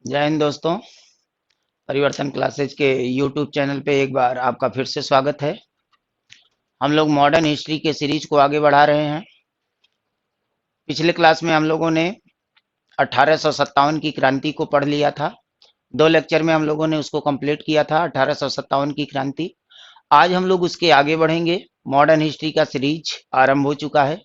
जय हिंद दोस्तों। परिवर्तन क्लासेज के यूट्यूब चैनल पे एक बार आपका फिर से स्वागत है। हम लोग मॉडर्न हिस्ट्री के सीरीज को आगे बढ़ा रहे हैं। पिछले क्लास में हम लोगों ने 1857 की क्रांति को पढ़ लिया था। 2 लेक्चर में हम लोगों ने उसको कंप्लीट किया था, 1857 की क्रांति। आज हम लोग उसके आगे बढ़ेंगे। मॉडर्न हिस्ट्री का सीरीज आरंभ हो चुका है।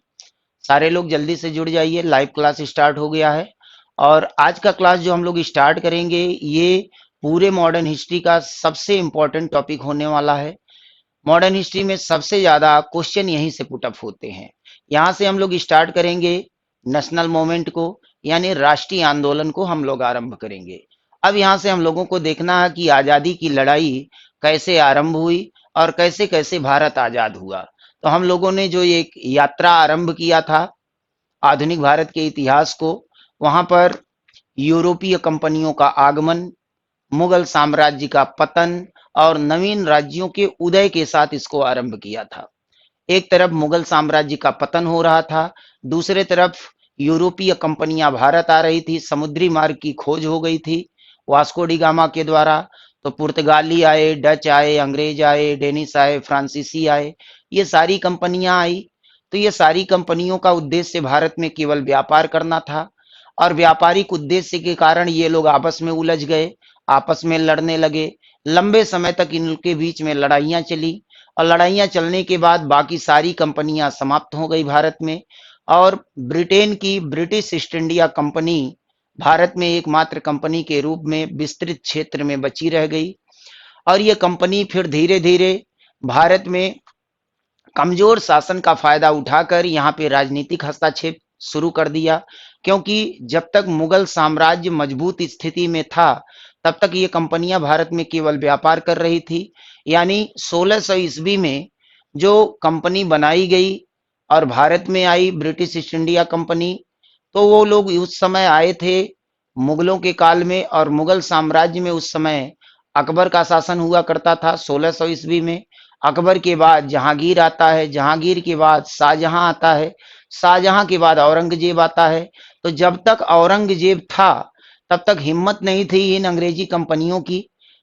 सारे लोग जल्दी से जुड़ जाइए, लाइव क्लास स्टार्ट हो गया है। और आज का क्लास जो हम लोग स्टार्ट करेंगे, ये पूरे मॉडर्न हिस्ट्री का सबसे इम्पोर्टेंट टॉपिक होने वाला है। मॉडर्न हिस्ट्री में सबसे ज्यादा क्वेश्चन यहीं से पुटअप होते हैं। यहाँ से हम लोग स्टार्ट करेंगे नेशनल मूवमेंट को, यानी राष्ट्रीय आंदोलन को हम लोग आरंभ करेंगे। अब यहाँ से हम लोगों को देखना है कि आजादी की लड़ाई कैसे आरंभ हुई और कैसे कैसे भारत आजाद हुआ। तो हम लोगों ने जो एक यात्रा आरंभ किया था आधुनिक भारत के इतिहास को, वहां पर यूरोपीय कंपनियों का आगमन, मुगल साम्राज्य का पतन और नवीन राज्यों के उदय के साथ इसको आरंभ किया था। एक तरफ मुगल साम्राज्य का पतन हो रहा था, दूसरे तरफ यूरोपीय कंपनियां भारत आ रही थी। समुद्री मार्ग की खोज हो गई थी वास्को डी गामा के द्वारा। तो पुर्तगाली आए, डच आए, अंग्रेज आए, डेनिस आए, फ्रांसीसी आए, ये सारी कंपनियां आई। तो ये सारी कंपनियों का उद्देश्य भारत में केवल व्यापार करना था, और व्यापारिक उद्देश्य के कारण ये लोग आपस में उलझ गए, आपस में लड़ने लगे। लंबे समय तक इनके बीच में लड़ाइयां चली, और लड़ाइयां चलने के बाद बाकी सारी कंपनियां समाप्त हो गई भारत में। और ब्रिटेन की British east India company Bharat में एकमात्र कंपनी के रूप में विस्तृत क्षेत्र में बची रह गई। और ये कंपनी फिर धीरे धीरे भारत में कमजोर शासन का फायदा उठाकर यहाँ पे राजनीतिक हस्तक्षेप शुरू कर दिया। क्योंकि जब तक मुगल साम्राज्य मजबूत स्थिति में था, तब तक ये कंपनियां भारत में केवल व्यापार कर रही थी। यानी 1600 ईस्वी में जो कंपनी बनाई गई और भारत में आई ब्रिटिश ईस्ट इंडिया कंपनी, तो वो लोग उस समय आए थे मुगलों के काल में, और मुगल साम्राज्य में उस समय अकबर का शासन हुआ करता था 1600 ईस्वी में। अकबर के बाद जहांगीर आता है, जहांगीर के बाद शाहजहां आता है, शाहजहां के बाद औरंगजेब आता है। तो जब तक औरंगजेब था, तब तक हिम्मत नहीं थी इन अंग्रेजी कंपनियों की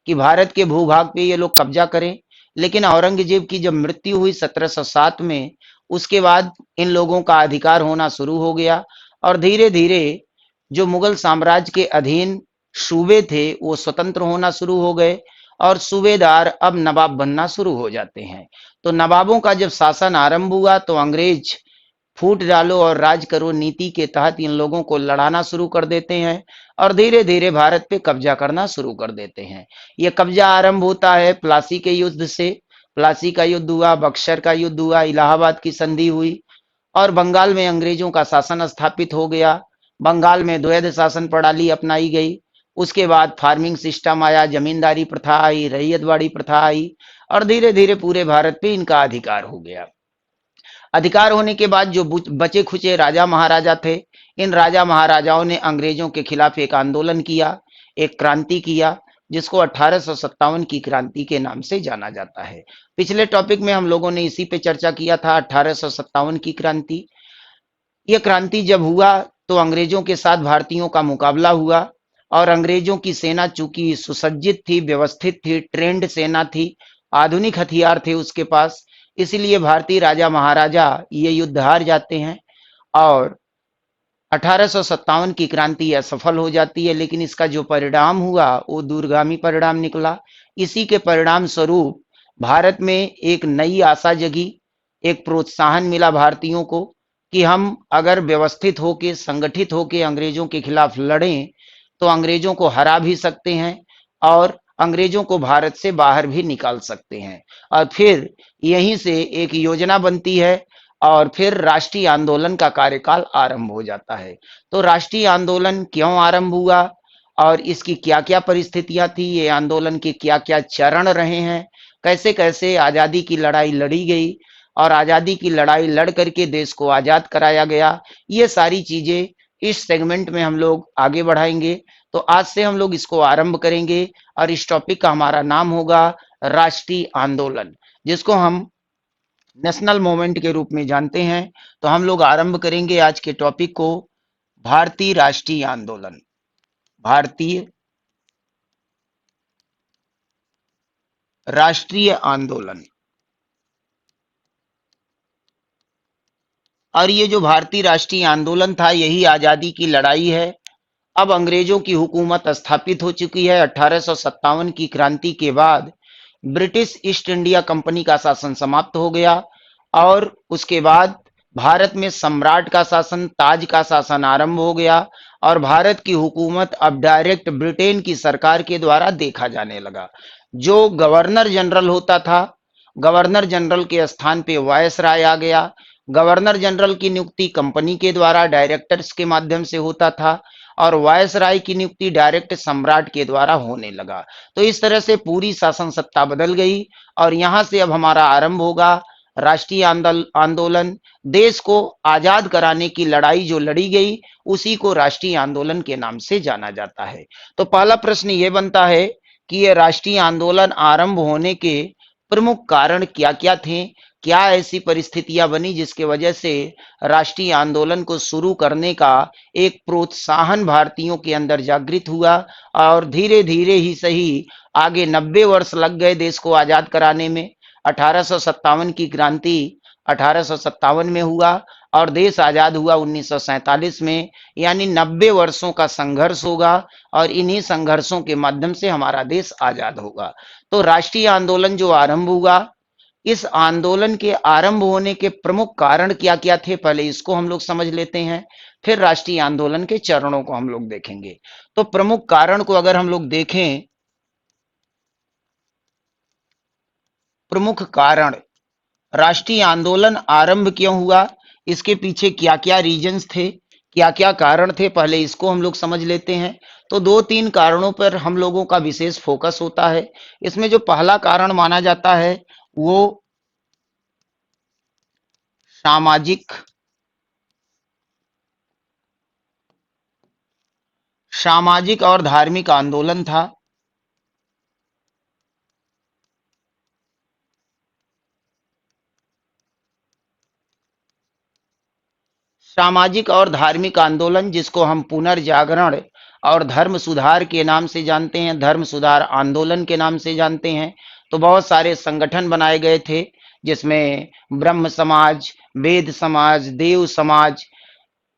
कि भारत के भूभाग पे ये लोग कब्जा करें। लेकिन औरंगजेब की जब मृत्यु हुई 1707 में, उसके बाद इन लोगों का अधिकार होना शुरू हो गया। और धीरे धीरे जो मुगल साम्राज्य के अधीन सूबे थे वो स्वतंत्र होना शुरू हो गए, और सूबेदार अब नवाब बनना शुरू हो जाते हैं। तो नवाबों का जब शासन आरंभ हुआ, तो अंग्रेज फूट डालो और राज करो नीति के तहत इन लोगों को लड़ाना शुरू कर देते हैं, और धीरे धीरे भारत पे कब्जा करना शुरू कर देते हैं। ये कब्जा आरंभ होता है प्लासी के युद्ध से। प्लासी का युद्ध हुआ, बक्सर का युद्ध हुआ, इलाहाबाद की संधि हुई, और बंगाल में अंग्रेजों का शासन स्थापित हो गया। बंगाल में द्वैध शासन प्रणाली अपनाई गई। उसके बाद फार्मिंग सिस्टम आया, जमींदारी प्रथा आई, रैयतवाड़ी प्रथा आई, और धीरे धीरे पूरे भारत पे इनका अधिकार हो गया। अधिकार होने के बाद जो बचे खुचे राजा महाराजा थे, इन राजा महाराजाओं ने अंग्रेजों के खिलाफ एक आंदोलन किया, एक क्रांति किया, जिसको 1857 की क्रांति के नाम से जाना जाता है। पिछले टॉपिक में हम लोगों ने इसी पे चर्चा किया था, 1857 की क्रांति। यह क्रांति जब हुआ, तो अंग्रेजों के साथ भारतीयों का मुकाबला हुआ, और अंग्रेजों की सेना चूंकि सुसज्जित थी, व्यवस्थित थी, ट्रेंड सेना थी, आधुनिक हथियार थे उसके पास, इसलिए भारतीय राजा महाराजा ये युद्ध हार जाते हैं, और 1857 की क्रांति असफल हो जाती है। लेकिन इसका जो परिणाम हुआ वो दूरगामी परिणाम निकला। इसी के परिणाम स्वरूप भारत में एक नई आशा जगी, एक प्रोत्साहन मिला भारतीयों को कि हम अगर व्यवस्थित होके, संगठित होके अंग्रेजों के खिलाफ लड़ें, तो अंग्रेजों को हरा भी सकते हैं, और अंग्रेजों को भारत से बाहर भी निकाल सकते हैं। और फिर यहीं से एक योजना बनती है, और फिर राष्ट्रीय आंदोलन का कार्यकाल आरंभ हो जाता है। तो राष्ट्रीय आंदोलन क्यों आरंभ हुआ, और इसकी क्या क्या परिस्थितियां थी, ये आंदोलन के क्या क्या चरण रहे हैं, कैसे कैसे आजादी की लड़ाई लड़ी गई, और आजादी की लड़ाई लड़ करके देश को आजाद कराया गया, ये सारी चीजें इस सेगमेंट में हम लोग आगे बढ़ाएंगे। तो आज से हम लोग इसको आरंभ करेंगे, और इस टॉपिक का हमारा नाम होगा राष्ट्रीय आंदोलन, जिसको हम नेशनल मूवमेंट के रूप में जानते हैं। तो हम लोग आरंभ करेंगे आज के टॉपिक को, भारतीय राष्ट्रीय आंदोलन। भारतीय राष्ट्रीय आंदोलन। और ये जो भारतीय राष्ट्रीय आंदोलन था, यही आजादी की लड़ाई है। अब अंग्रेजों की हुकूमत स्थापित हो चुकी है। 1857 की क्रांति के बाद ब्रिटिश ईस्ट इंडिया कंपनी का शासन समाप्त हो गया और उसके बाद भारत में सम्राट का शासन, ताज का शासन आरंभ हो गया और भारत की हुकूमत अब डायरेक्ट ब्रिटेन की सरकार के द्वारा देखा जाने लगा। जो गवर्नर जनरल होता था, गवर्नर जनरल के स्थान पे वायसराय आ गया। गवर्नर जनरल की नियुक्ति कंपनी के द्वारा डायरेक्टर्स के माध्यम से होता था और वायसराय की नियुक्ति डायरेक्ट सम्राट के द्वारा होने लगा। तो इस तरह से पूरी शासन सत्ता बदल गई और यहां से अब हमारा आरंभ होगा राष्ट्रीय आंदोलन। देश को आजाद कराने की लड़ाई जो लड़ी गई, उसी को राष्ट्रीय आंदोलन के नाम से जाना जाता है। तो पहला प्रश्न ये बनता है कि ये राष्ट्रीय आंदोलन आरंभ होने के प्रमुख कारण क्या-क्या थे? क्या ऐसी परिस्थितियां बनी जिसके वजह से राष्ट्रीय आंदोलन को शुरू करने का एक प्रोत्साहन भारतीयों के अंदर जागृत हुआ और धीरे धीरे ही सही आगे 90 वर्ष लग गए देश को आजाद कराने में। 1857 की क्रांति 1857 में हुआ और देश आजाद हुआ 1947 में। यानी 90 वर्षों का संघर्ष होगा और इन्हीं संघर्षों के माध्यम से हमारा देश आजाद होगा। तो राष्ट्रीय आंदोलन जो आरंभ हुआ, इस आंदोलन के आरंभ होने के प्रमुख कारण क्या-क्या थे, पहले इसको हम लोग समझ लेते हैं, फिर राष्ट्रीय आंदोलन के चरणों को हम लोग देखेंगे। तो प्रमुख कारण को अगर हम लोग देखें, प्रमुख कारण राष्ट्रीय आंदोलन आरंभ क्यों हुआ, इसके पीछे क्या-क्या रीजंस थे, क्या-क्या कारण थे, पहले इसको हम लोग समझ लेते हैं। तो 2-3 कारणों पर हम लोगों का विशेष फोकस होता है। इसमें जो पहला कारण माना जाता है, वो सामाजिक सामाजिक और धार्मिक आंदोलन था। सामाजिक और धार्मिक आंदोलन जिसको हम पुनर्जागरण और धर्म सुधार के नाम से जानते हैं, धर्म सुधार आंदोलन के नाम से जानते हैं। तो बहुत सारे संगठन बनाए गए थे जिसमें ब्रह्म समाज, वेद समाज, देव समाज,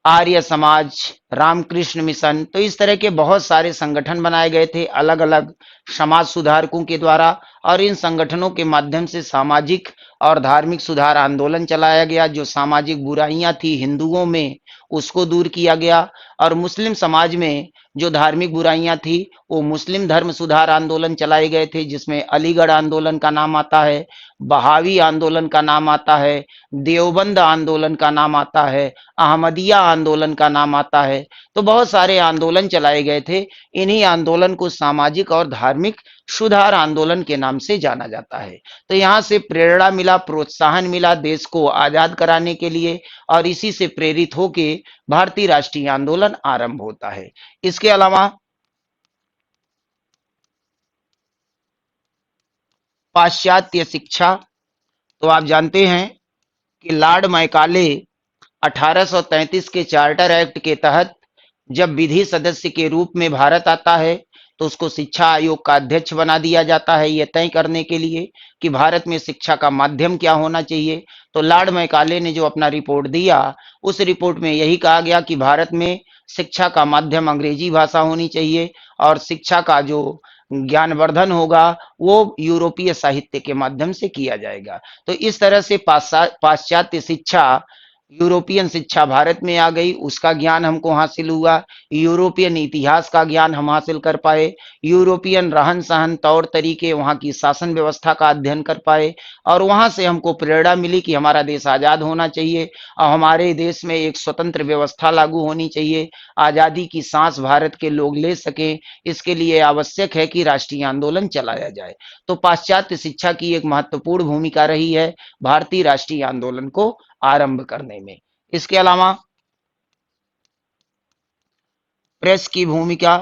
आर्य समाज, रामकृष्ण मिशन, तो इस तरह के बहुत सारे संगठन बनाए गए थे अलग अलग समाज सुधारकों के द्वारा और इन संगठनों के माध्यम से सामाजिक और धार्मिक सुधार आंदोलन चलाया गया। जो सामाजिक बुराइयां थी हिंदुओं में, उसको दूर किया गया और मुस्लिम समाज में जो धार्मिक बुराइयां थी, वो मुस्लिम धर्म सुधार आंदोलन चलाए गए थे जिसमें अलीगढ़ आंदोलन का नाम आता है, बहावी आंदोलन का नाम आता है, देवबंद आंदोलन का नाम आता है, अहमदिया आंदोलन का नाम आता है। तो बहुत सारे आंदोलन चलाए गए थे। इन्हीं आंदोलन को सामाजिक और धार्मिक सुधार आंदोलन के नाम से जाना जाता है। तो यहाँ से प्रेरणा मिला, प्रोत्साहन मिला देश को आजाद कराने के लिए और इसी से प्रेरित होके भारतीय राष्ट्रीय आंदोलन आरंभ होता है। इसके अलावा पाश्चात्य शिक्षा, तो आप जानते हैं कि लॉर्ड मैकाले 1833 के चार्टर एक्ट के तहत जब विधि सदस्य के रूप में भारत आता है, तो उसको शिक्षा आयोग का अध्यक्ष बना दिया जाता है, यह तय करने के लिए कि भारत में शिक्षा का माध्यम क्या होना चाहिए। तो लॉर्ड मैकाले ने जो अपना रिपोर्ट दिया, उस रिपोर्ट में यही कहा गया कि भारत में शिक्षा का माध्यम अंग्रेजी भाषा होनी चाहिए और शिक्षा का जो ज्ञानवर्धन होगा वो यूरोपीय साहित्य के माध्यम से किया जाएगा। तो इस तरह से पाश्चात्य शिक्षा, यूरोपियन शिक्षा भारत में आ गई, उसका ज्ञान हमको हासिल हुआ, यूरोपियन इतिहास का ज्ञान हम हासिल कर पाए, यूरोपियन रहन सहन तौर तरीके, वहाँ की शासन व्यवस्था का अध्ययन कर पाए और वहाँ से हमको प्रेरणा मिली कि हमारा देश आज़ाद होना चाहिए और हमारे देश में एक स्वतंत्र व्यवस्था लागू होनी चाहिए, आज़ादी की सांस भारत के लोग ले सकें, इसके लिए आवश्यक है कि राष्ट्रीय आंदोलन चलाया जाए। तो पाश्चात्य शिक्षा की एक महत्वपूर्ण भूमिका रही है भारतीय राष्ट्रीय आंदोलन को आरंभ करने में। इसके अलावा प्रेस की भूमिका,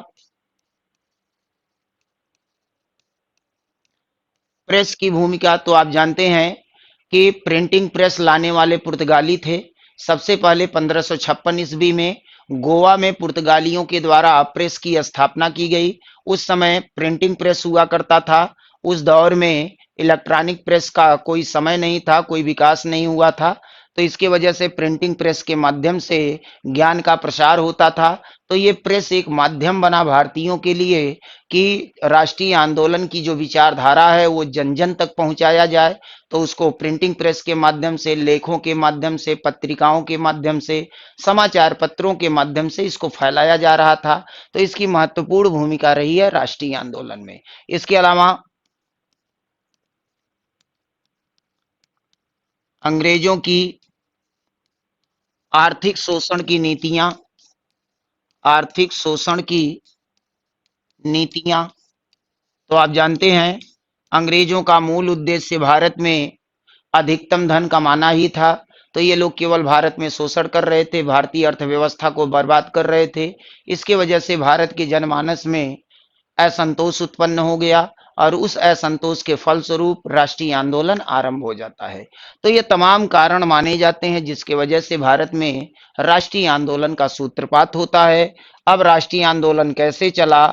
प्रेस की भूमिका तो आप जानते हैं कि प्रिंटिंग प्रेस लाने वाले पुर्तगाली थे। सबसे पहले 1556 ईस्वी में गोवा में पुर्तगालियों के द्वारा प्रेस की स्थापना की गई। उस समय प्रिंटिंग प्रेस हुआ करता था उस दौर में इलेक्ट्रॉनिक प्रेस का कोई समय नहीं था, कोई विकास नहीं हुआ था, तो इसकी वजह से प्रिंटिंग प्रेस के माध्यम से ज्ञान का प्रसार होता था। तो ये प्रेस एक माध्यम बना भारतीयों के लिए कि राष्ट्रीय आंदोलन की जो विचारधारा है वो जन जन तक पहुंचाया जाए। तो उसको प्रिंटिंग प्रेस के माध्यम से, लेखों के माध्यम से, पत्रिकाओं के माध्यम से, समाचार पत्रों के माध्यम से इसको फैलाया जा रहा था। तो इसकी महत्वपूर्ण भूमिका रही है राष्ट्रीय आंदोलन में। इसके अलावा अंग्रेजों की आर्थिक शोषण की नीतियां, आर्थिक शोषण की नीतियां, तो आप जानते हैं अंग्रेजों का मूल उद्देश्य भारत में अधिकतम धन कमाना ही था। तो ये लोग केवल भारत में शोषण कर रहे थे, भारतीय अर्थव्यवस्था को बर्बाद कर रहे थे। इसके वजह से भारत के जनमानस में असंतोष उत्पन्न हो गया और उस असंतोष के फलस्वरूप राष्ट्रीय आंदोलन आरंभ हो जाता है। तो ये तमाम कारण माने जाते हैं जिसके वजह से भारत में राष्ट्रीय आंदोलन का सूत्रपात होता है। अब राष्ट्रीय आंदोलन कैसे चला,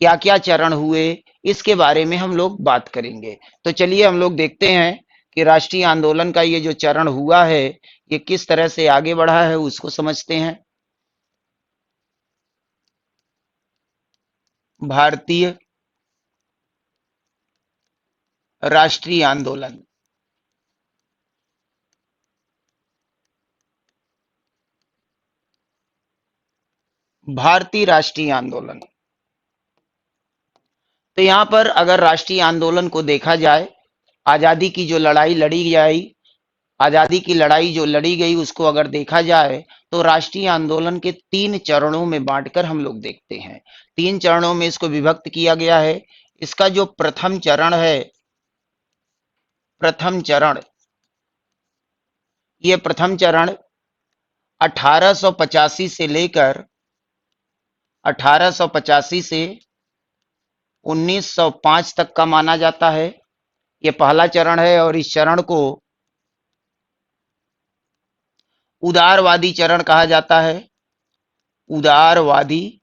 क्या क्या चरण हुए, इसके बारे में हम लोग बात करेंगे। तो चलिए हम लोग देखते हैं कि राष्ट्रीय आंदोलन का ये जो चरण हुआ है ये किस तरह से आगे बढ़ा है, उसको समझते हैं। भारतीय राष्ट्रीय आंदोलन, भारतीय राष्ट्रीय आंदोलन। तो यहां पर अगर राष्ट्रीय आंदोलन को देखा जाए, आजादी की जो लड़ाई लड़ी गई, आजादी की लड़ाई जो लड़ी गई उसको अगर देखा जाए तो राष्ट्रीय आंदोलन के 3 चरणों में बांटकर हम लोग देखते हैं। 3 चरणों में इसको विभक्त किया गया है। इसका जो प्रथम चरण है, प्रथम चरण, ये प्रथम चरण 1885 से लेकर 1885 से 1905 तक का माना जाता है। ये पहला चरण है और इस चरण को उदारवादी चरण कहा जाता है, उदारवादी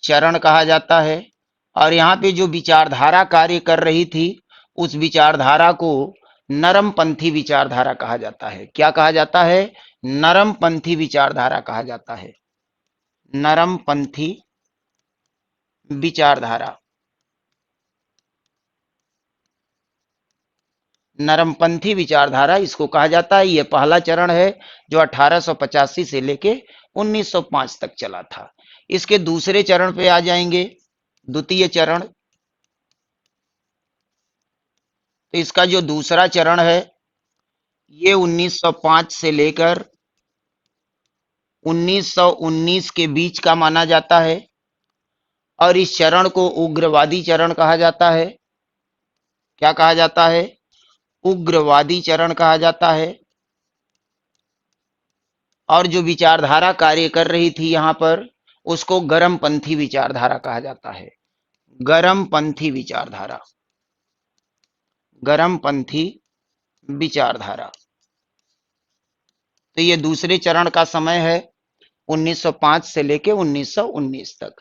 चरण कहा जाता है। और यहाँ पे जो विचारधारा कार्य कर रही थी उस विचारधारा को नरमपंथी विचारधारा कहा जाता है। क्या कहा जाता है? नरमपंथी विचारधारा कहा जाता है, नरमपंथी विचारधारा, नरमपंथी विचारधारा इसको कहा जाता है। यह पहला चरण है जो 1885 से लेके 1905 तक चला था। इसके दूसरे चरण पे आ जाएंगे, द्वितीय चरण। तो इसका जो दूसरा चरण है ये 1905 से लेकर 1919 के बीच का माना जाता है और इस चरण को उग्रवादी चरण कहा जाता है। क्या कहा जाता है? उग्रवादी चरण कहा जाता है। और जो विचारधारा कार्य कर रही थी यहां पर उसको गरमपंथी विचारधारा कहा जाता है, गरमपंथी विचारधारा, गरमपंथी विचारधारा। तो ये दूसरे चरण का समय है 1905 से लेके 1919 तक।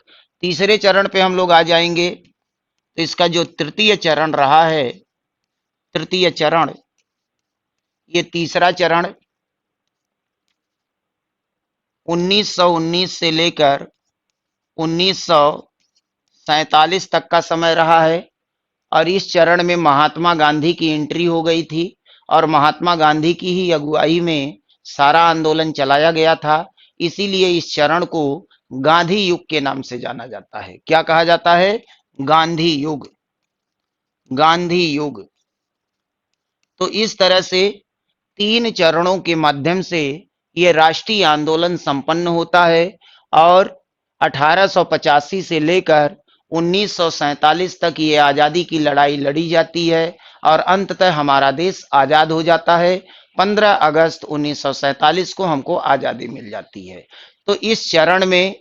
तीसरे चरण पे हम लोग आ जाएंगे। तो इसका जो तृतीय चरण रहा है, तृतीय चरण, ये तीसरा चरण 1919 से लेकर 1947 तक का समय रहा है। और इस चरण में महात्मा गांधी की एंट्री हो गई थी और महात्मा गांधी की ही अगुवाई में सारा आंदोलन चलाया गया था। इसीलिए इस चरण को गांधी युग के नाम से जाना जाता है। क्या कहा जाता है? गांधी युग, गांधी युग। तो इस तरह से 3 चरणों के माध्यम से ये राष्ट्रीय आंदोलन संपन्न होता है और 1885 से लेकर 1947 तक ये आजादी की लड़ाई लड़ी जाती है और अंततः हमारा देश आजाद हो जाता है। 15 अगस्त 1947 को हमको आजादी मिल जाती है। तो इस चरण में,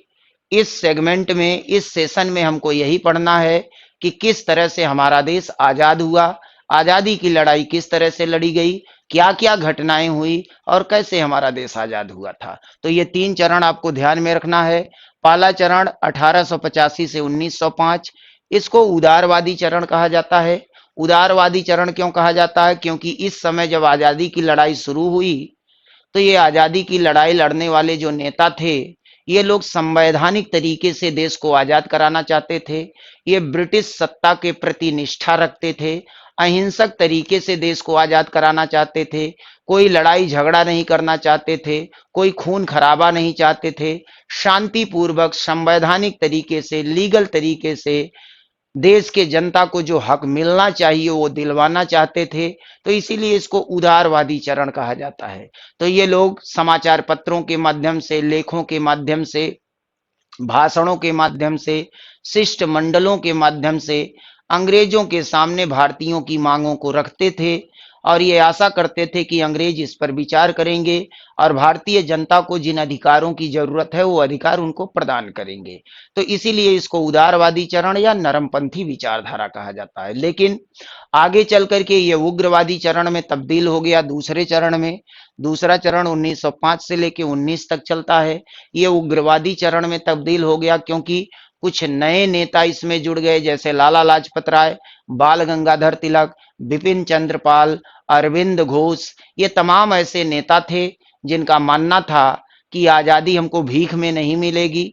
इस सेगमेंट में, इस सेशन में हमको यही पढ़ना है कि किस तरह से हमारा देश आजाद हुआ, आजादी की लड़ाई किस तरह से लड़ी गई, क्या क्या घटनाएं हुई और कैसे हमारा देश आजाद हुआ था। तो ये 3 चरण आपको ध्यान में रखना है। पहला चरण 1885 से 1905, इसको उदारवादी चरण कहा जाता है उदारवादी चरण क्यों कहा जाता है? क्योंकि इस समय जब आजादी की लड़ाई शुरू हुई तो ये आजादी की लड़ाई लड़ने वाले जो नेता थे, ये लोग संवैधानिक तरीके से देश को आजाद कराना चाहते थे। ये ब्रिटिश सत्ता के प्रति निष्ठा रखते थे, अहिंसक तरीके से देश को आजाद कराना चाहते थे, कोई लड़ाई झगड़ा नहीं करना चाहते थे, कोई खून खराबा नहीं चाहते थे, शांतिपूर्वक संवैधानिक तरीके से, लीगल तरीके से देश के जनता को जो हक मिलना चाहिए वो दिलवाना चाहते थे। तो इसीलिए इसको उदारवादी चरण कहा जाता है। तो ये लोग समाचार पत्रों के माध्यम से, लेखों के माध्यम से, भाषणों के माध्यम से, शिष्टमंडलों के माध्यम से अंग्रेजों के सामने भारतीयों की मांगों को रखते थे और ये आशा करते थे कि अंग्रेज इस पर विचार करेंगे और भारतीय जनता को जिन अधिकारों की जरूरत है वो अधिकार उनको प्रदान करेंगे। तो इसीलिए इसको उदारवादी चरण या नरमपंथी विचारधारा कहा जाता है। लेकिन आगे चल करके ये उग्रवादी चरण में तब्दील हो गया दूसरे चरण में। दूसरा चरण 1905 से लेके 19 तक चलता है। ये उग्रवादी चरण में तब्दील हो गया क्योंकि कुछ नए नेता इसमें जुड़ गए, जैसे लाला लाजपत राय, बाल गंगाधर तिलक, बिपिन चंद्र पाल, अरविंद घोष। ये तमाम ऐसे नेता थे जिनका मानना था कि आजादी हमको भीख में नहीं मिलेगी,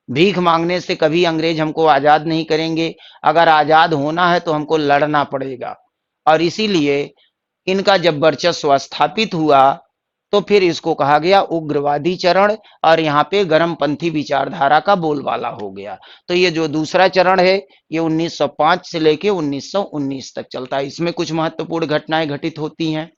भीख मांगने से कभी अंग्रेज हमको आजाद नहीं करेंगे, अगर आजाद होना है तो हमको लड़ना पड़ेगा। और इसीलिए इनका जब वर्चस्व स्थापित हुआ तो फिर इसको कहा गया उग्रवादी चरण और यहाँ पे गर्मपंथी विचारधारा का बोलबाला हो गया। तो ये जो दूसरा चरण है ये 1905 से लेके 1919 तक चलता है। इसमें कुछ महत्वपूर्ण घटनाएं घटित होती हैं।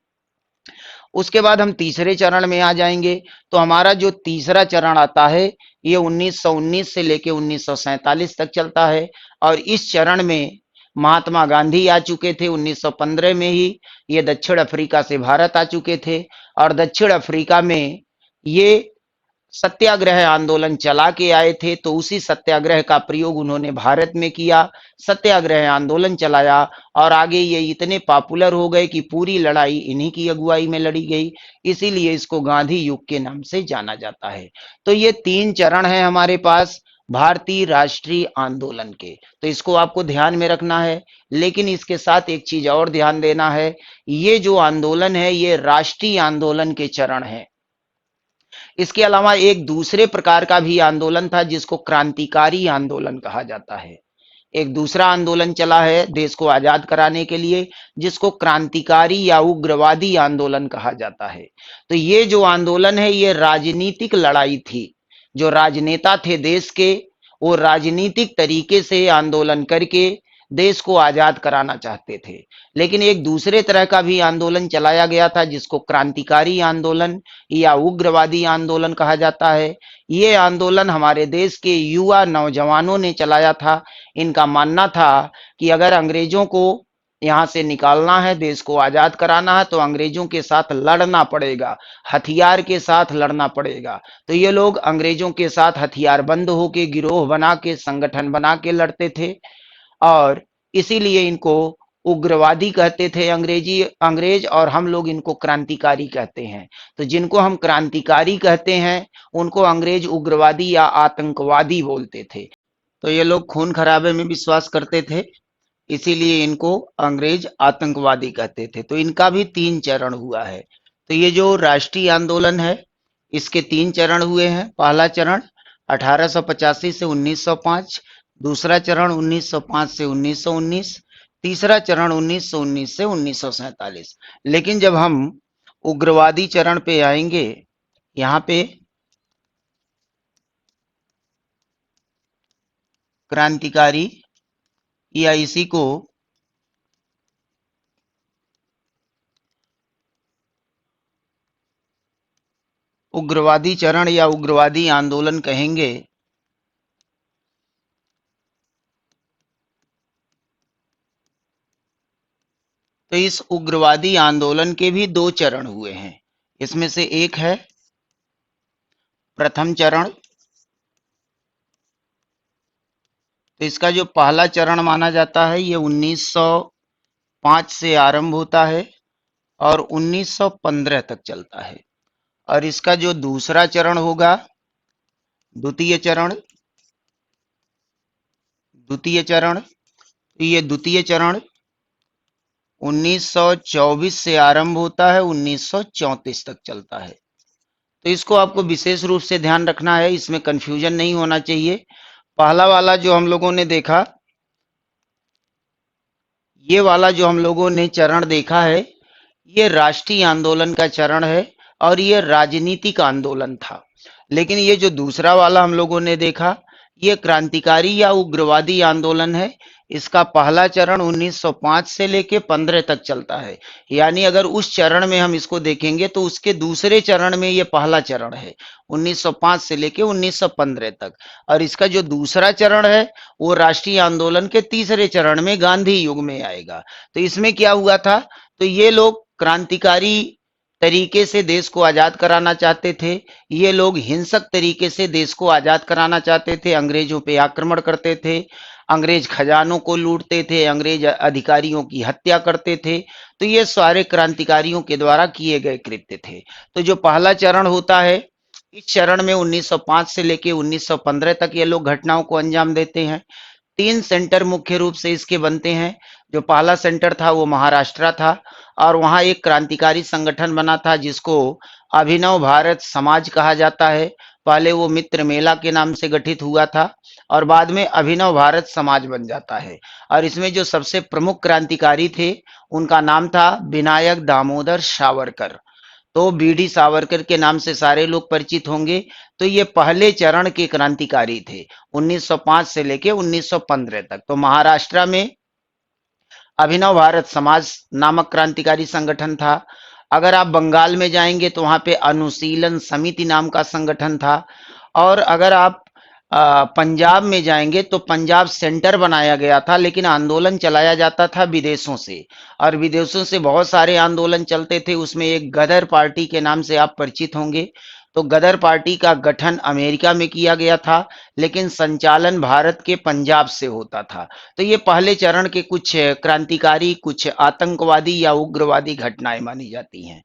उसके बाद हम तीसरे चरण में आ जाएंगे। तो हमारा जो तीसरा चरण आता है ये 1919 से लेके 1947 तक चलता है और इस चरण में महात्मा गांधी आ चुके थे 1915 में ही। ये दक्षिण अफ्रीका से भारत आ चुके थे और दक्षिण अफ्रीका में ये सत्याग्रह आंदोलन चला के आए थे। तो उसी सत्याग्रह का प्रयोग उन्होंने भारत में किया, सत्याग्रह आंदोलन चलाया और आगे ये इतने पॉपुलर हो गए कि पूरी लड़ाई इन्हीं की अगुवाई में लड़ी गई। इसीलिए इसको गांधी युग के नाम से जाना जाता है। तो ये तीन चरण है हमारे पास भारतीय राष्ट्रीय आंदोलन के। तो इसको आपको ध्यान में रखना है। लेकिन इसके साथ एक चीज और ध्यान देना है, ये जो आंदोलन है ये राष्ट्रीय आंदोलन के चरण है। इसके अलावा एक दूसरे प्रकार का भी आंदोलन था जिसको क्रांतिकारी आंदोलन कहा जाता है। एक दूसरा आंदोलन चला है देश को आजाद कराने के लिए जिसको क्रांतिकारी या उग्रवादी आंदोलन कहा जाता है। तो ये जो आंदोलन है ये राजनीतिक लड़ाई थी। जो राजनेता थे देश के वो राजनीतिक तरीके से आंदोलन करके देश को आजाद कराना चाहते थे। लेकिन एक दूसरे तरह का भी आंदोलन चलाया गया था जिसको क्रांतिकारी आंदोलन या उग्रवादी आंदोलन कहा जाता है। ये आंदोलन हमारे देश के युवा नौजवानों ने चलाया था। इनका मानना था कि अगर अंग्रेजों को यहाँ से निकालना है, देश को आजाद कराना है तो अंग्रेजों के साथ लड़ना पड़ेगा, हथियार के साथ लड़ना पड़ेगा। तो ये लोग अंग्रेजों के साथ हथियारबंद होके गिरोह बना के संगठन बना के लड़ते थे और इसीलिए इनको उग्रवादी कहते थे अंग्रेज और हम लोग इनको क्रांतिकारी कहते हैं। तो जिनको हम क्रांतिकारी कहते हैं उनको अंग्रेज उग्रवादी या आतंकवादी बोलते थे। तो ये लोग खून खराबे में विश्वास करते थे, इसीलिए इनको अंग्रेज आतंकवादी कहते थे। तो इनका भी तीन चरण हुआ है। तो ये जो राष्ट्रीय आंदोलन है इसके तीन चरण हुए हैं। पहला चरण 1885 से 1905, दूसरा चरण 1905 से 1919, तीसरा चरण 1919 से 1947। लेकिन जब हम उग्रवादी चरण पे आएंगे, यहाँ पे क्रांतिकारी या इसी को उग्रवादी चरण या उग्रवादी आंदोलन कहेंगे। तो इस उग्रवादी आंदोलन के भी दो चरण हुए हैं। इसमें से एक है प्रथम चरण। तो इसका जो पहला चरण माना जाता है ये 1905 से आरंभ होता है और 1915 तक चलता है। और इसका जो दूसरा चरण होगा, द्वितीय चरण, द्वितीय चरण, तो ये द्वितीय चरण 1924 से आरंभ होता है, 1934 तक चलता है। तो इसको आपको विशेष रूप से ध्यान रखना है, इसमें कंफ्यूजन नहीं होना चाहिए। पहला वाला जो हम लोगों ने देखा, ये वाला जो हम लोगों ने चरण देखा है, ये राष्ट्रीय आंदोलन का चरण है और ये राजनीतिक आंदोलन था। लेकिन ये जो दूसरा वाला हम लोगों ने देखा, ये क्रांतिकारी या उग्रवादी आंदोलन है। इसका पहला चरण 1905 से लेके 15 तक चलता है। यानी अगर उस चरण में हम इसको देखेंगे तो उसके दूसरे चरण में ये पहला चरण है, 1905 से लेके 1915 तक। और इसका जो दूसरा चरण है वो राष्ट्रीय आंदोलन के तीसरे चरण में गांधी युग में आएगा। तो इसमें क्या हुआ था, तो ये लोग क्रांतिकारी तरीके से देश को आजाद कराना चाहते थे। ये लोग हिंसक तरीके से देश को आजाद कराना चाहते थे, अंग्रेजों पे आक्रमण करते थे, अंग्रेज खजानों को लूटते थे, अंग्रेज अधिकारियों की हत्या करते थे। तो ये सारे क्रांतिकारियों के द्वारा किए गए कृत्य थे। तो जो पहला चरण होता है, इस चरण में 1905 से लेके 1915 तक ये लोग घटनाओं को अंजाम देते हैं। 3 सेंटर मुख्य रूप से इसके बनते हैं। जो पहला सेंटर था वो महाराष्ट्र था और वहां एक क्रांतिकारी संगठन बना था जिसको अभिनव भारत समाज कहा जाता है। पहले वो मित्र मेला के नाम से गठित हुआ था और बाद में अभिनव भारत समाज बन जाता है। और इसमें जो सबसे प्रमुख क्रांतिकारी थे, उनका नाम था विनायक दामोदर सावरकर। तो बीडी सावरकर के नाम से सारे लोग परिचित होंगे। तो ये पहले चरण के क्रांतिकारी थे, 1905 से लेके 1915 तक। तो महाराष्ट्र में अभिनव भारत समाज नामक क्रांतिकारी संगठन था। अगर आप बंगाल में जाएंगे तो वहां पे अनुशीलन समिति नाम का संगठन था। और अगर आप पंजाब में जाएंगे तो पंजाब सेंटर बनाया गया था, लेकिन आंदोलन चलाया जाता था विदेशों से। और विदेशों से बहुत सारे आंदोलन चलते थे। उसमें एक गदर पार्टी के नाम से आप परिचित होंगे। तो गदर पार्टी का गठन अमेरिका में किया गया था, लेकिन संचालन भारत के पंजाब से होता था। तो ये पहले चरण के कुछ क्रांतिकारी, कुछ आतंकवादी या उग्रवादी घटनाएं मानी जाती हैं।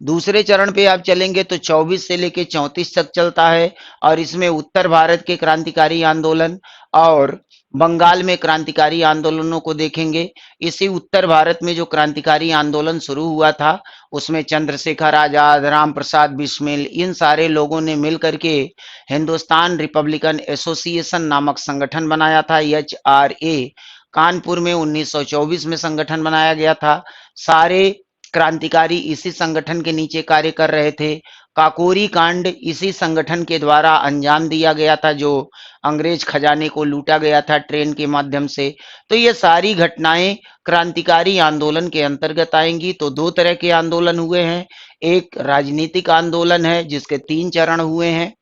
दूसरे चरण पे आप चलेंगे तो 24 से लेके 34 तक चलता है और इसमें उत्तर भारत के क्रांतिकारी आंदोलन और बंगाल में क्रांतिकारी आंदोलनों को देखेंगे। इसी उत्तर भारत में जो क्रांतिकारी आंदोलन शुरू हुआ था, उसमें चंद्रशेखर आजाद, राम प्रसाद बिस्मिल, इन सारे लोगों ने मिलकर के हिंदुस्तान रिपब्लिकन एसोसिएशन नामक संगठन बनाया था, HRA। कानपुर में 1924 में संगठन बनाया गया था। सारे क्रांतिकारी इसी संगठन के नीचे कार्य कर रहे थे। काकोरी कांड इसी संगठन के द्वारा अंजाम दिया गया था, जो अंग्रेज खजाने को लूटा गया था ट्रेन के माध्यम से। तो ये सारी घटनाएं क्रांतिकारी आंदोलन के अंतर्गत आएंगी। तो दो तरह के आंदोलन हुए हैं, एक राजनीतिक आंदोलन है जिसके 3 चरण हुए हैं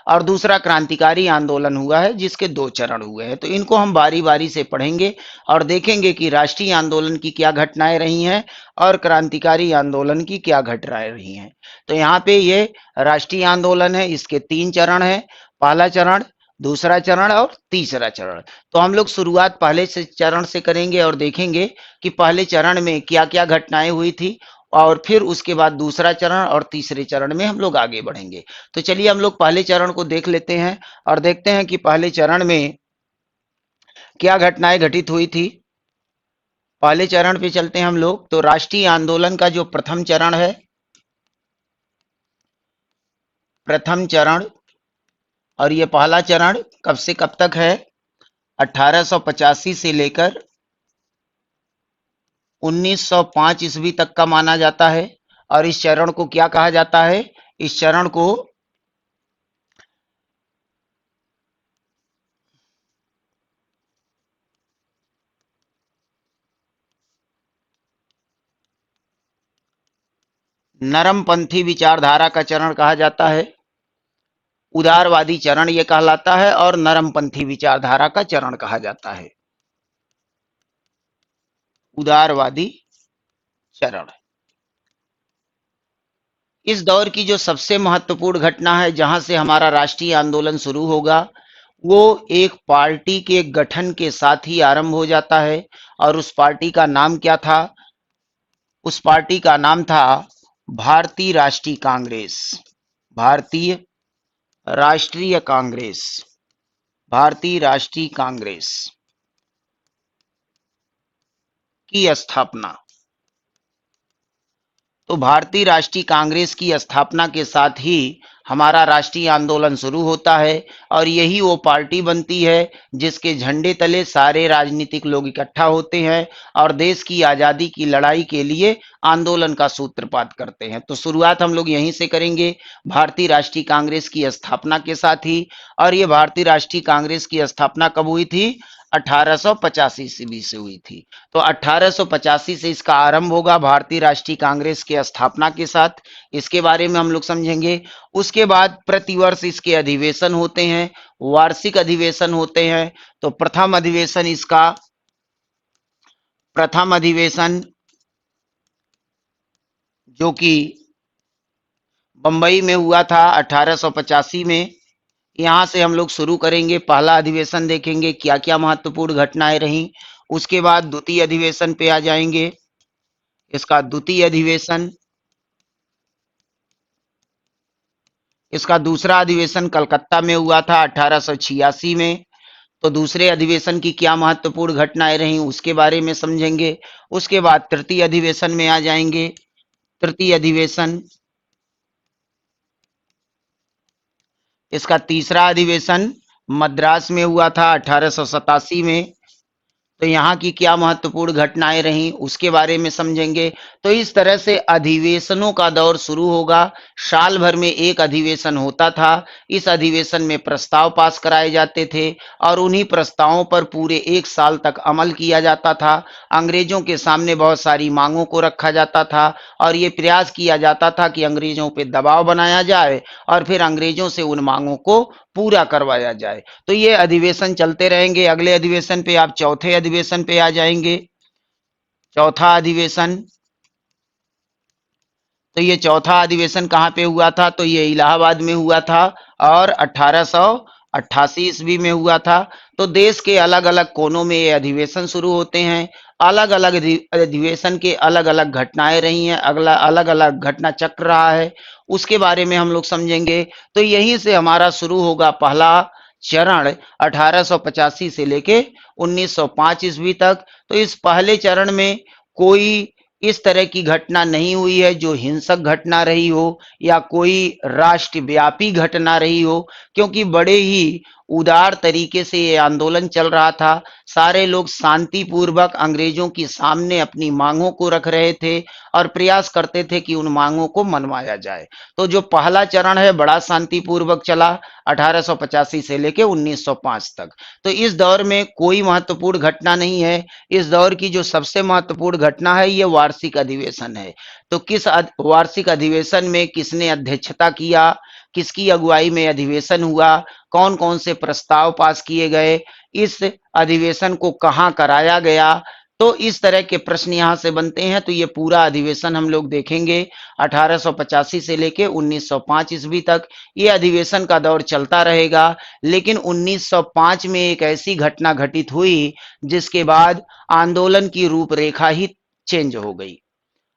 और दूसरा क्रांतिकारी आंदोलन हुआ है जिसके 2 चरण हुए हैं। तो इनको हम बारी बारी से पढ़ेंगे और देखेंगे कि राष्ट्रीय आंदोलन की क्या घटनाएं रही हैं और क्रांतिकारी आंदोलन की क्या घटनाएं रही हैं। तो यहाँ पे ये राष्ट्रीय आंदोलन है, इसके 3 चरण हैं, पहला चरण, दूसरा चरण और तीसरा चरण। तो हम लोग शुरुआत पहले से चरण से करेंगे और देखेंगे कि पहले चरण में क्या क्या घटनाएं हुई थी और फिर उसके बाद दूसरा चरण और तीसरे चरण में हम लोग आगे बढ़ेंगे। तो चलिए हम लोग पहले चरण को देख लेते हैं और देखते हैं कि पहले चरण में क्या घटनाएं घटित हुई थी। पहले चरण पे चलते हैं हम लोग। तो राष्ट्रीय आंदोलन का जो प्रथम चरण है, प्रथम चरण, और ये पहला चरण कब से कब तक है, 1885 से लेकर 1905 ईस्वी तक का माना जाता है। और इस चरण को क्या कहा जाता है, इस चरण को नरमपंथी विचारधारा का चरण कहा जाता है। उदारवादी चरण ये कहलाता है और नरमपंथी विचारधारा का चरण कहा जाता है, उदारवादी चरण। इस दौर की जो सबसे महत्वपूर्ण घटना है, जहां से हमारा राष्ट्रीय आंदोलन शुरू होगा, वो एक पार्टी के गठन के साथ ही आरंभ हो जाता है। और उस पार्टी का नाम क्या था, उस पार्टी का नाम था भारतीय राष्ट्रीय कांग्रेस। भारतीय राष्ट्रीय कांग्रेस, भारतीय राष्ट्रीय कांग्रेस। की स्थापना। तो भारतीय राष्ट्रीय कांग्रेस की स्थापना के साथ ही हमारा राष्ट्रीय आंदोलन शुरू होता है और यही वो पार्टी बनती है जिसके झंडे तले सारे राजनीतिक लोग इकट्ठा होते हैं और देश की आजादी की लड़ाई के लिए आंदोलन का सूत्रपात करते हैं। तो शुरुआत हम लोग यहीं से करेंगे, भारतीय राष्ट्रीय कांग्रेस की स्थापना के साथ ही। और ये भारतीय राष्ट्रीय कांग्रेस की स्थापना कब हुई थी? 1885 ईस्वी से हुई थी। तो 1885 से इसका आरंभ होगा भारतीय राष्ट्रीय कांग्रेस के स्थापना के साथ। इसके बारे में हम लोग समझेंगे। उसके बाद प्रतिवर्ष इसके अधिवेशन होते हैं, वार्षिक अधिवेशन होते हैं। तो प्रथम अधिवेशन जो कि बंबई में हुआ था 1885 में, यहां से हम लोग शुरू करेंगे। पहला अधिवेशन देखेंगे क्या क्या महत्वपूर्ण घटनाएं रहीं। उसके बाद द्वितीय अधिवेशन पे आ जाएंगे। इसका द्वितीय अधिवेशन, इसका दूसरा अधिवेशन कलकत्ता में हुआ था 1886 में। तो दूसरे अधिवेशन की क्या महत्वपूर्ण घटनाएं रहीं उसके बारे में समझेंगे। उसके बाद तृतीय अधिवेशन में आ जाएंगे। तृतीय अधिवेशन, इसका तीसरा अधिवेशन मद्रास में हुआ था 1887 में। तो यहाँ की क्या महत्वपूर्ण घटनाएं रहीं उसके बारे में समझेंगे। तो इस तरह से अधिवेशनों का दौर शुरू होगा। साल भर में एक अधिवेशन होता था। इस अधिवेशन में प्रस्ताव पास कराए जाते थे और उन्हीं प्रस्तावों पर पूरे एक साल तक अमल किया जाता था। अंग्रेजों के सामने बहुत सारी मांगों को रखा जाता था और ये प्रयास किया जाता था कि अंग्रेजों पर दबाव बनाया जाए और फिर अंग्रेजों से उन मांगों को पूरा करवाया जाए। तो ये अधिवेशन चलते रहेंगे। अगले अधिवेशन पे आप चौथे अधिवेशन पे आ जाएंगे। चौथा अधिवेशन, तो ये चौथा अधिवेशन कहाँ पे हुआ था? तो ये इलाहाबाद में हुआ था और 1888 ईस्वी में हुआ था। तो देश के अलग अलग कोनों में ये अधिवेशन शुरू होते हैं। अलग अलग अधिवेशन के अलग अलग घटनाएं रही हैं, अगला अलग अलग घटना चक्र रहा है, उसके बारे में हम लोग समझेंगे। तो यहीं से हमारा शुरू होगा पहला चरण 1885 से लेके 1905 ईस्वी तक। तो इस पहले चरण में कोई इस तरह की घटना नहीं हुई है जो हिंसक घटना रही हो या कोई राष्ट्रव्यापी घटना रही हो, क्योंकि बड़े ही उदार तरीके से ये आंदोलन चल रहा था। सारे लोग शांतिपूर्वक अंग्रेजों के सामने अपनी मांगों को रख रहे थे और प्रयास करते थे कि उन मांगों को मनवाया जाए। तो जो पहला चरण है बड़ा शांतिपूर्वक चला 1885 से लेके 1905 तक। तो इस दौर में कोई महत्वपूर्ण घटना नहीं है। इस दौर की जो सबसे महत्वपूर्ण घटना है ये वार्षिक अधिवेशन है। तो किस वार्षिक अधिवेशन में किसने अध्यक्षता किया, किसकी अगुवाई में अधिवेशन हुआ, कौन कौन से प्रस्ताव पास किए गए, इस अधिवेशन को कहाँ कराया गया, तो इस तरह के प्रश्न यहाँ से बनते हैं। तो ये पूरा अधिवेशन हम लोग देखेंगे 1885 से लेके 1905 ईस्वी तक। ये अधिवेशन का दौर चलता रहेगा। लेकिन 1905 में एक ऐसी घटना घटित हुई जिसके बाद आंदोलन की रूपरेखा ही चेंज हो गई।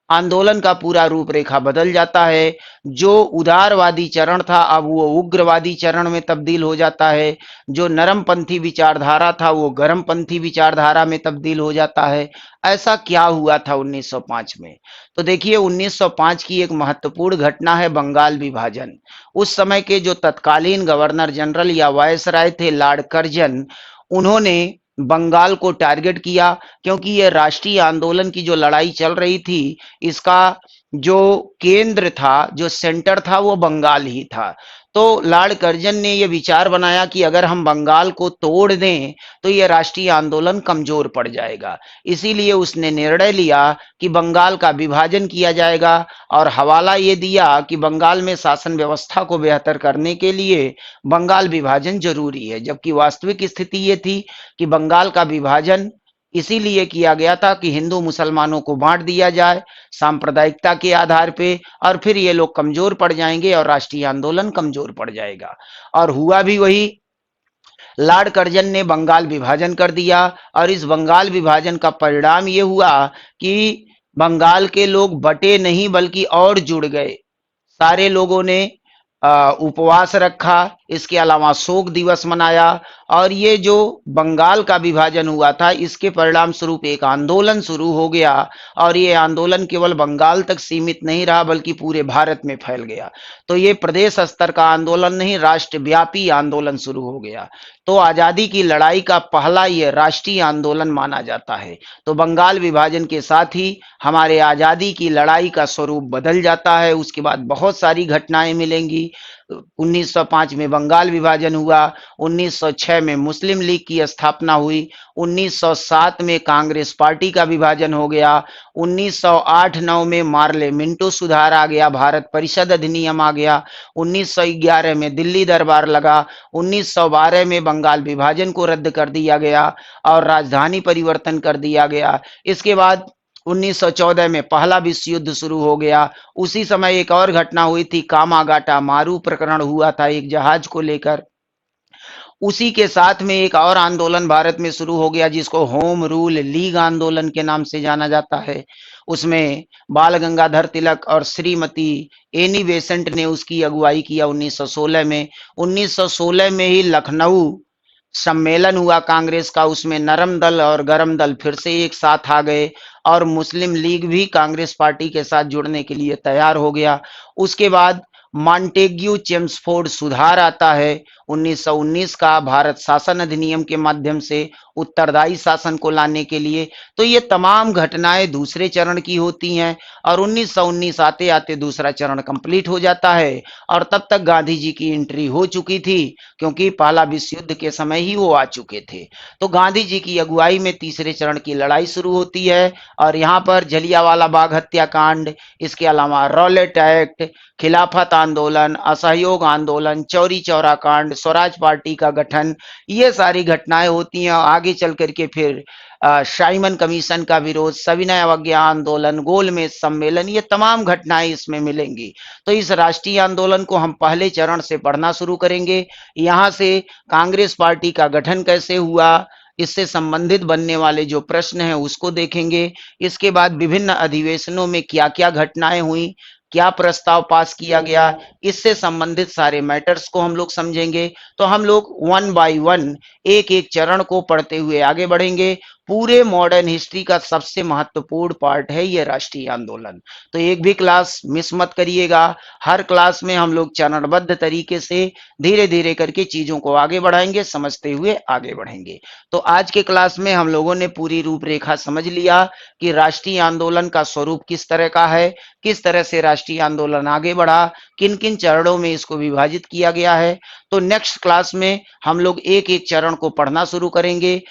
आंदोलन का पूरा रूपरेखा बदल जाता है। जो उदारवादी चरण था अब वो उग्रवादी चरण में तब्दील हो जाता है। जो नरमपंथी विचारधारा था वो गर्मपंथी विचारधारा में तब्दील हो जाता है। ऐसा क्या हुआ था 1905 में? तो देखिए 1905 की एक महत्वपूर्ण घटना है बंगाल विभाजन। उस समय के जो तत्कालीन गवर्नर जनरल या वायसराय थे लॉर्ड कर्जन, उन्होंने बंगाल को टारगेट किया, क्योंकि ये राष्ट्रीय आंदोलन की जो लड़ाई चल रही थी इसका जो केंद्र था, जो सेंटर था वो बंगाल ही था। तो लॉर्ड कर्जन ने ये विचार बनाया कि अगर हम बंगाल को तोड़ दें तो ये राष्ट्रीय आंदोलन कमजोर पड़ जाएगा। इसीलिए उसने निर्णय लिया कि बंगाल का विभाजन किया जाएगा और हवाला ये दिया कि बंगाल में शासन व्यवस्था को बेहतर करने के लिए बंगाल विभाजन जरूरी है। जबकि वास्तविक स्थिति ये थी कि बंगाल का विभाजन इसीलिए किया गया था कि हिंदू मुसलमानों को बांट दिया जाए सांप्रदायिकता के आधार पे, और फिर ये लोग कमजोर पड़ जाएंगे और राष्ट्रीय आंदोलन कमजोर पड़ जाएगा। और हुआ भी वही। लॉर्ड कर्जन ने बंगाल विभाजन कर दिया और इस बंगाल विभाजन का परिणाम ये हुआ कि बंगाल के लोग बटे नहीं बल्कि और जुड़ गए। सारे लोगों ने उपवास रखा, इसके अलावा शोक दिवस मनाया और ये जो बंगाल का विभाजन हुआ था, इसके परिणाम स्वरूप एक आंदोलन शुरू हो गया और ये आंदोलन केवल बंगाल तक सीमित नहीं रहा बल्कि पूरे भारत में फैल गया। तो ये प्रदेश स्तर का आंदोलन नहीं, राष्ट्रव्यापी आंदोलन शुरू हो गया। तो आजादी की लड़ाई का पहला ये राष्ट्रीय आंदोलन माना जाता है। तो बंगाल विभाजन के साथ ही हमारे आजादी की लड़ाई का स्वरूप बदल जाता है। उसके बाद बहुत सारी घटनाएं मिलेंगी। 1905 में बंगाल विभाजन हुआ, 1906 में मुस्लिम लीग की स्थापना हुई, 1907 में कांग्रेस पार्टी का विभाजन हो गया, 1908-9 में मार्ले मिंटो सुधार आ गया, भारत परिषद अधिनियम आ गया, 1911 में दिल्ली दरबार लगा, 1912 में बंगाल विभाजन को रद्द कर दिया गया और राजधानी परिवर्तन कर दिया गया। इसके बाद 1914 में पहला विश्व युद्ध शुरू हो गया। उसी समय एक और घटना हुई थी, कामागाटा मारू प्रकरण हुआ था एक जहाज को लेकर। उसी के साथ में एक और आंदोलन भारत में शुरू हो गया जिसको होम रूल लीग आंदोलन के नाम से जाना जाता है। उसमें बाल गंगाधर तिलक और श्रीमती एनी बेसेंट ने उसकी अगुवाई किया 1916 में। 1916 में ही लखनऊ सम्मेलन हुआ कांग्रेस का, उसमें नरम दल और गरम दल फिर से एक साथ आ गए और मुस्लिम लीग भी कांग्रेस पार्टी के साथ जुड़ने के लिए तैयार हो गया। उसके बाद मॉन्टेग्यू चेम्सफोर्ड सुधार आता है 1919 का, भारत शासन अधिनियम के माध्यम से उत्तरदायी शासन को लाने के लिए। तो ये तमाम घटनाएं दूसरे चरण की होती हैं और 1919 आते आते दूसरा चरण कंप्लीट हो जाता है और तब तक गांधी जी की एंट्री हो चुकी थी क्योंकि पहला विश्व युद्ध के समय ही वो आ चुके थे। तो गांधी जी की अगुवाई में तीसरे चरण की लड़ाई शुरू होती है और यहाँ पर जलियांवाला बाग हत्याकांड, इसके अलावा रॉलेट एक्ट, खिलाफत आंदोलन, असहयोग आंदोलन, चौरी चौरा कांड, स्वराज पार्टी का गठन, ये सारी घटनाएं होती हैं। आगे चल करके फिर शाइमन कमीशन का विरोध, सविनय अवज्ञा आंदोलन, गोलमेज सम्मेलन, ये तमाम घटनाएं इसमें मिलेंगी। तो इस राष्ट्रीय आंदोलन को हम पहले चरण से पढ़ना शुरू करेंगे। यहाँ से कांग्रेस पार्टी का गठन कैसे हुआ, इससे संबंधित बनने वाले जो प्रश्न हैं उसको देखेंगे। इसके बाद विभिन्न अधिवेशनों में क्या क्या घटनाएं हुई, क्या प्रस्ताव पास किया गया, इससे संबंधित सारे मैटर्स को हम लोग समझेंगे। तो हम लोग वन बाय वन एक एक चरण को पढ़ते हुए आगे बढ़ेंगे। पूरे मॉडर्न हिस्ट्री का सबसे महत्वपूर्ण पार्ट है ये राष्ट्रीय आंदोलन। तो एक भी क्लास मिस मत करिएगा। हर क्लास में हम लोग चरणबद्ध तरीके से धीरे धीरे करके चीजों को आगे बढ़ाएंगे, समझते हुए आगे बढ़ेंगे। तो आज के क्लास में हम लोगों ने पूरी रूपरेखा समझ लिया कि राष्ट्रीय आंदोलन का स्वरूप किस तरह का है, किस तरह से राष्ट्रीय आंदोलन आगे बढ़ा, किन किन चरणों में इसको विभाजित किया गया है। तो नेक्स्ट क्लास में हम लोग एक एक चरण को पढ़ना शुरू करेंगे।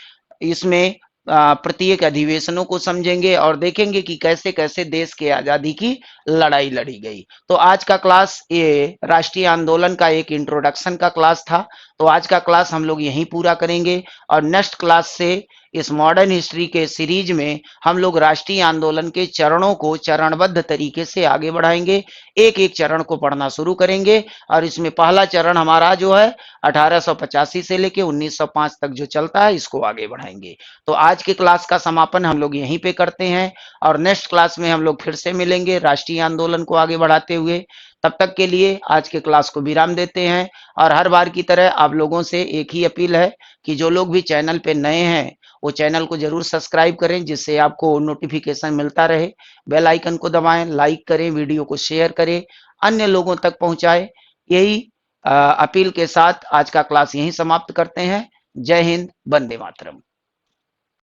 इसमें प्रत्येक अधिवेशनों को समझेंगे और देखेंगे कि कैसे कैसे देश के आजादी की लड़ाई लड़ी गई। तो आज का क्लास ये राष्ट्रीय आंदोलन का एक इंट्रोडक्शन का क्लास था। तो आज का क्लास हम लोग यहीं पूरा करेंगे और नेक्स्ट क्लास से इस मॉडर्न हिस्ट्री के सीरीज में हम लोग राष्ट्रीय आंदोलन के चरणों को चरणबद्ध तरीके से आगे बढ़ाएंगे। एक एक चरण को पढ़ना शुरू करेंगे और इसमें पहला चरण हमारा जो है 1885 से लेके 1905 तक जो चलता है इसको आगे बढ़ाएंगे। तो आज के क्लास का समापन हम लोग यहीं पे करते हैं और नेक्स्ट क्लास में हम लोग फिर से मिलेंगे राष्ट्रीय आंदोलन को आगे बढ़ाते हुए। तब तक के लिए आज के क्लास को विराम देते हैं और हर बार की तरह आप लोगों से एक ही अपील है कि जो लोग भी चैनल पे नए हैं वो चैनल को जरूर सब्सक्राइब करें जिससे आपको नोटिफिकेशन मिलता रहे। बेल आइकन को दबाएं, लाइक करें, वीडियो को शेयर करें, अन्य लोगों तक पहुंचाएं। यही अपील के साथ आज का क्लास यहीं समाप्त करते हैं। जय हिंद, वंदे मातरम।